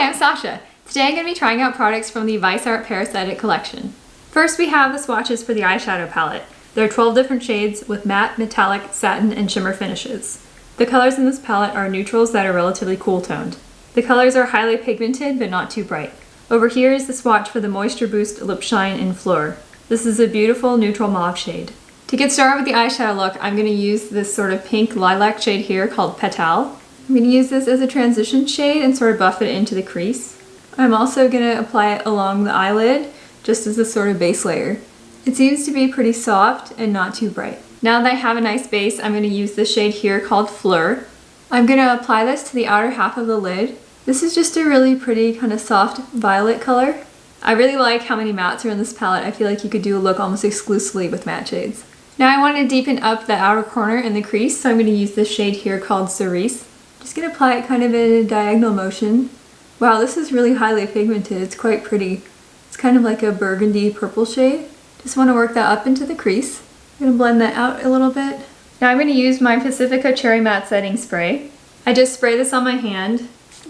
Hi, I'm Sasha. Today I'm going to be trying out products from the Viseart Paris collection. First we have the swatches for the eyeshadow palette. There are 12 different shades with matte, metallic, satin, and shimmer finishes. The colors in this palette are neutrals that are relatively cool toned. The colors are highly pigmented but not too bright. Over here is the swatch for the Moisture Boost Lip Shine in Fleur. This is a beautiful neutral mauve shade. To get started with the eyeshadow look, I'm going to use this sort of pink lilac shade here called Petal. I'm going to use this as a transition shade and sort of buff it into the crease. I'm also going to apply it along the eyelid, just as a sort of base layer. It seems to be pretty soft and not too bright. Now that I have a nice base, I'm going to use this shade here called Fleur. I'm going to apply this to the outer half of the lid. This is just a really pretty kind of soft violet color. I really like how many mattes are in this palette. I feel like you could do a look almost exclusively with matte shades. Now I want to deepen up the outer corner in the crease, so I'm going to use this shade here called Cerise. Just going to apply it kind of in a diagonal motion. Wow, this is really highly pigmented. It's quite pretty. It's kind of like a burgundy purple shade. Just want to work that up into the crease. I'm going to blend that out a little bit. Now I'm going to use my Pacifica Cherry Matte Setting Spray. I just spray this on my hand,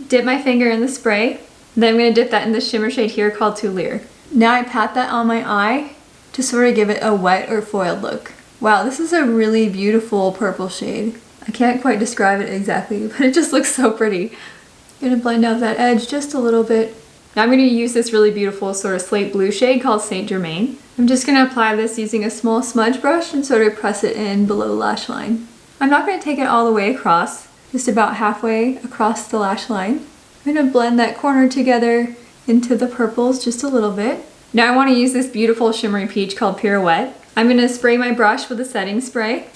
dip my finger in the spray, and then I'm going to dip that in the shimmer shade here called Tulier. Now I pat that on my eye to sort of give it a wet or foiled look. Wow, this is a really beautiful purple shade. I can't quite describe it exactly, but it just looks so pretty. I'm going to blend out that edge just a little bit. Now I'm going to use this really beautiful sort of slate blue shade called Saint Germain. I'm just going to apply this using a small smudge brush and sort of press it in below the lash line. I'm not going to take it all the way across, just about halfway across the lash line. I'm going to blend that corner together into the purples just a little bit. Now I want to use this beautiful shimmery peach called Pirouette. I'm going to spray my brush with a setting spray.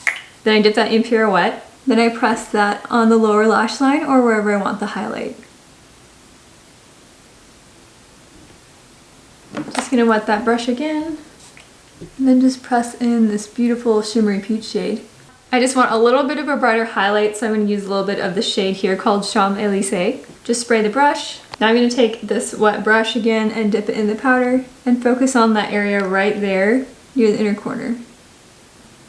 Then I dip that in Pirouette. Then I press that on the lower lash line or wherever I want the highlight. Just going to wet that brush again. And then just press in this beautiful shimmery peach shade. I just want a little bit of a brighter highlight, so I'm going to use a little bit of the shade here called Champs-Élysées. Just spray the brush. Now I'm going to take this wet brush again and dip it in the powder and focus on that area right there near the inner corner.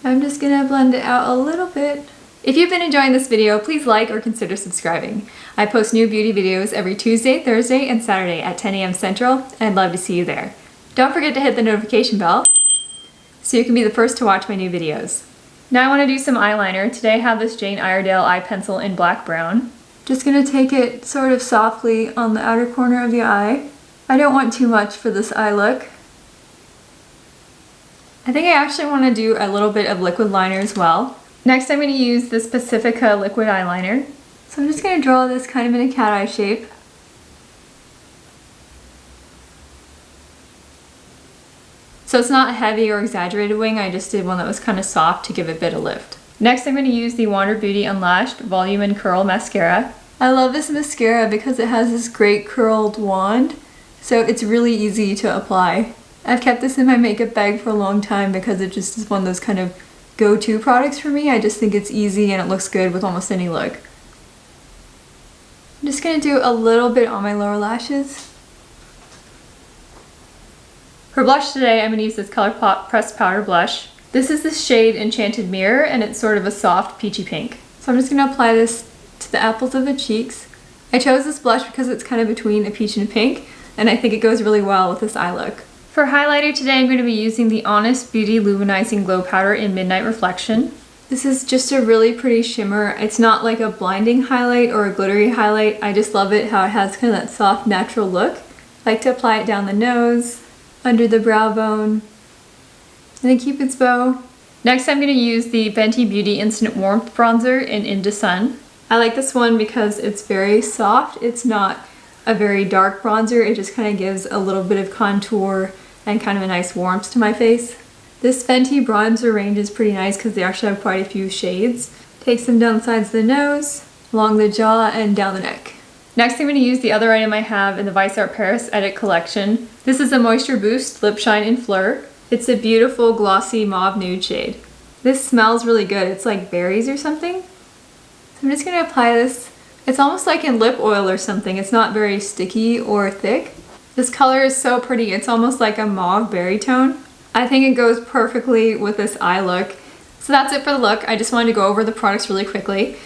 I'm just going to blend it out a little bit. If you've been enjoying this video, please like or consider subscribing. I post new beauty videos every Tuesday, Thursday, and Saturday at 10 a.m. Central, and I'd love to see you there. Don't forget to hit the notification bell so you can be the first to watch my new videos. Now I want to do some eyeliner. Today I have this Jane Iredale eye pencil in black brown. Just going to take it sort of softly on the outer corner of the eye. I don't want too much for this eye look. I think I actually want to do a little bit of liquid liner as well. Next I'm going to use this Pacifica liquid eyeliner. So I'm just going to draw this kind of in a cat eye shape. So it's not a heavy or exaggerated wing, I just did one that was kind of soft to give it a bit of lift. Next I'm going to use the Wander Beauty Unlashed Volume and Curl Mascara. I love this mascara because it has this great curled wand, so it's really easy to apply. I've kept this in my makeup bag for a long time because it just is one of those kind of go-to products for me. I just think it's easy and it looks good with almost any look. I'm just going to do a little bit on my lower lashes. For blush today, I'm going to use this ColourPop Pressed Powder Blush. This is the shade Enchanted Mirror, and it's sort of a soft peachy pink. So I'm just going to apply this to the apples of the cheeks. I chose this blush because it's kind of between a peach and a pink, and I think it goes really well with this eye look. For highlighter today, I'm going to be using the Honest Beauty Luminizing Glow Powder in Midnight Reflection. This is just a really pretty shimmer. It's not like a blinding highlight or a glittery highlight. I just love it how it has kind of that soft, natural look. I like to apply it down the nose, under the brow bone, and the Cupid's bow. Next, I'm going to use the Fenty Beauty Instant Warmth Bronzer in Into Sun. I like this one because it's very soft. It's not a very dark bronzer. It just kind of gives a little bit of contour and kind of a nice warmth to my face. This Fenty bronzer range is pretty nice because they actually have quite a few shades. Takes them down the sides of the nose, along the jaw, and down the neck. Next I'm going to use the other item I have in the Viseart Paris Edit collection. This is a Moisture Boost Lip Shine in Fleur. It's a beautiful glossy mauve nude shade. This smells really good. It's like berries or something. So I'm just going to apply this. It's almost like in lip oil or something. It's not very sticky or thick. This color is so pretty. It's almost like a mauve berry tone. I think it goes perfectly with this eye look. So that's it for the look. I just wanted to go over the products really quickly.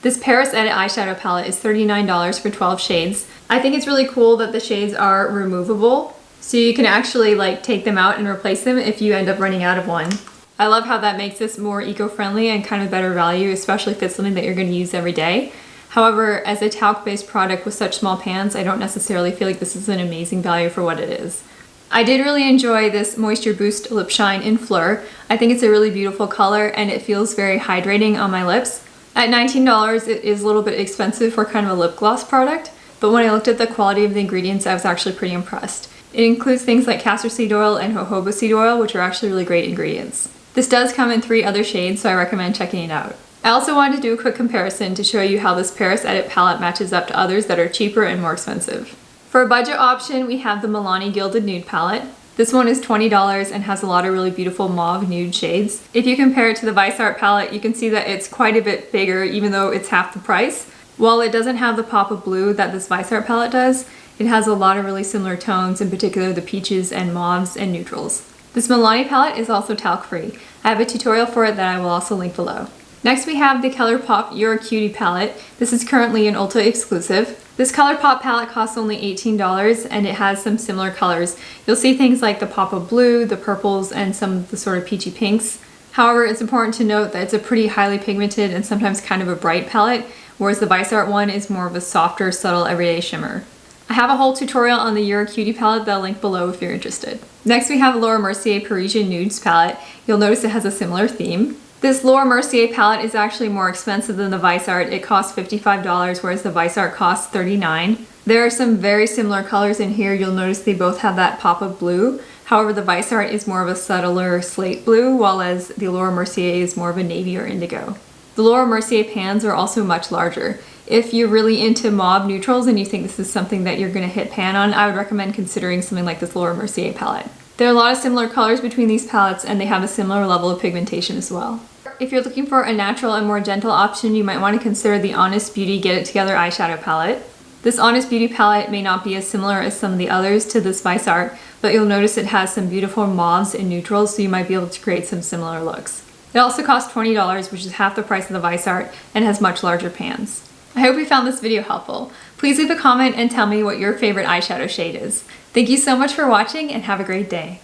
This Paris Edit eyeshadow palette is $39 for 12 shades. I think it's really cool that the shades are removable, so you can actually like take them out and replace them if you end up running out of one. I love how that makes this more eco-friendly and kind of better value, especially if it's something that you're going to use every day. However, as a talc-based product with such small pans, I don't necessarily feel like this is an amazing value for what it is. I did really enjoy this Moisture Boost Lip Shine in Fleur. I think it's a really beautiful color and it feels very hydrating on my lips. At $19, it is a little bit expensive for kind of a lip gloss product, but when I looked at the quality of the ingredients, I was actually pretty impressed. It includes things like castor seed oil and jojoba seed oil, which are actually really great ingredients. This does come in 3 other shades, so I recommend checking it out. I also wanted to do a quick comparison to show you how this Paris Edit palette matches up to others that are cheaper and more expensive. For a budget option, we have the Milani Gilded Nude palette. This one is $20 and has a lot of really beautiful mauve nude shades. If you compare it to the Viseart palette, you can see that it's quite a bit bigger even though it's half the price. While it doesn't have the pop of blue that this Viseart palette does, it has a lot of really similar tones, in particular the peaches and mauves and neutrals. This Milani palette is also talc-free. I have a tutorial for it that I will also link below. Next we have the ColourPop You're a Cutie palette. This is currently an Ulta exclusive. This ColourPop palette costs only $18 and it has some similar colors. You'll see things like the pop of blue, the purples, and some of the sort of peachy pinks. However, it's important to note that it's a pretty highly pigmented and sometimes kind of a bright palette, whereas the Viseart one is more of a softer, subtle, everyday shimmer. I have a whole tutorial on the You're a Cutie palette that I'll link below if you're interested. Next we have Laura Mercier Parisian Nudes palette. You'll notice it has a similar theme. This Laura Mercier palette is actually more expensive than the Viseart. It costs $55, whereas the Viseart costs $39. There are some very similar colors in here. You'll notice they both have that pop of blue. However, the Viseart is more of a subtler slate blue, while as the Laura Mercier is more of a navy or indigo. The Laura Mercier pans are also much larger. If you're really into mauve neutrals and you think this is something that you're going to hit pan on, I would recommend considering something like this Laura Mercier palette. There are a lot of similar colors between these palettes and they have a similar level of pigmentation as well. If you're looking for a natural and more gentle option, you might want to consider the Honest Beauty Get It Together eyeshadow palette. This Honest Beauty palette may not be as similar as some of the others to this Viseart, but you'll notice it has some beautiful mauves and neutrals, so you might be able to create some similar looks. It also costs $20, which is half the price of the Viseart, and has much larger pans. I hope you found this video helpful. Please leave a comment and tell me what your favorite eyeshadow shade is. Thank you so much for watching and have a great day.